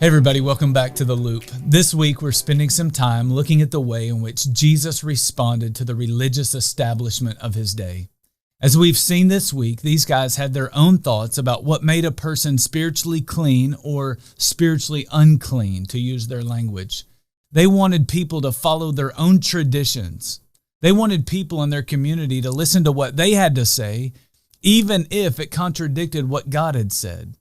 Hey everybody, welcome back to The Loop. This week we're spending some time looking at the way in which Jesus responded to the religious establishment of his day. As we've seen this week, these guys had their own thoughts about what made a person spiritually clean or spiritually unclean, to use their language. They wanted people to follow their own traditions. They wanted people in their community to listen to what they had to say, even if it contradicted what God had said.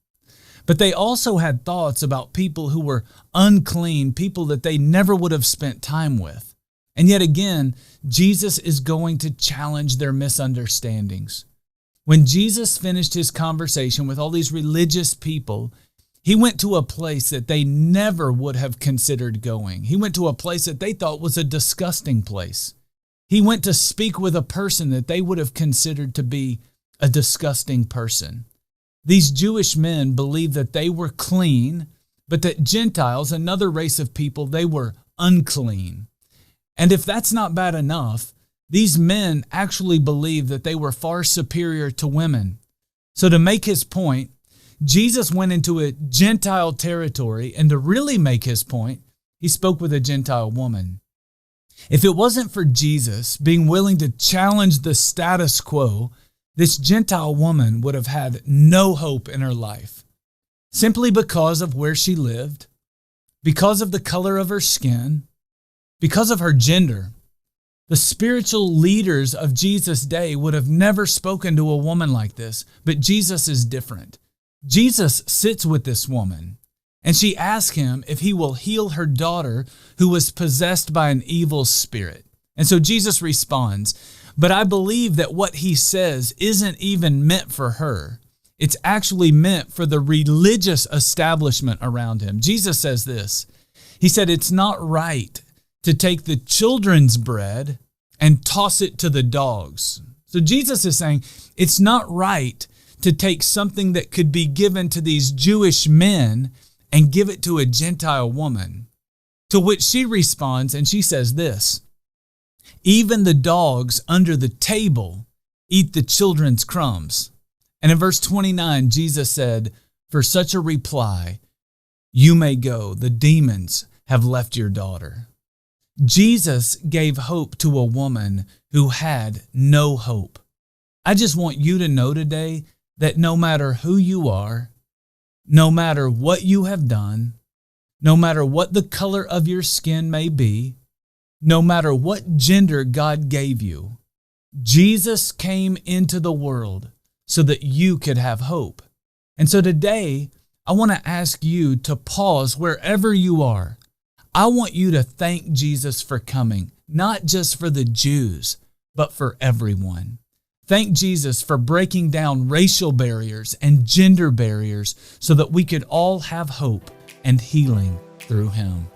But they also had thoughts about people who were unclean, people that they never would have spent time with. And yet again, Jesus is going to challenge their misunderstandings. When Jesus finished his conversation with all these religious people, he went to a place that they never would have considered going. He went to a place that they thought was a disgusting place. He went to speak with a person that they would have considered to be a disgusting person. These Jewish men believed that they were clean, but that Gentiles, another race of people, they were unclean. And if that's not bad enough, these men actually believed that they were far superior to women. So to make his point, Jesus went into a Gentile territory, and to really make his point, he spoke with a Gentile woman. If it wasn't for Jesus being willing to challenge the status quo, this Gentile woman would have had no hope in her life, simply because of where she lived, because of the color of her skin, because of her gender. The spiritual leaders of Jesus' day would have never spoken to a woman like this, but Jesus is different. Jesus sits with this woman, and she asks him if he will heal her daughter who was possessed by an evil spirit. And so Jesus responds, "But I believe that what he says isn't even meant for her. It's actually meant for the religious establishment around him." Jesus says this. He said, "It's not right to take the children's bread and toss it to the dogs." So Jesus is saying it's not right to take something that could be given to these Jewish men and give it to a Gentile woman. To which she responds and she says this, "Even the dogs under the table eat the children's crumbs." And in verse 29, Jesus said, "For such a reply, you may go. The demons have left your daughter." Jesus gave hope to a woman who had no hope. I just want you to know today that no matter who you are, no matter what you have done, no matter what the color of your skin may be, no matter what gender God gave you, Jesus came into the world so that you could have hope. And so today, I want to ask you to pause wherever you are. I want you to thank Jesus for coming, not just for the Jews, but for everyone. Thank Jesus for breaking down racial barriers and gender barriers so that we could all have hope and healing through him.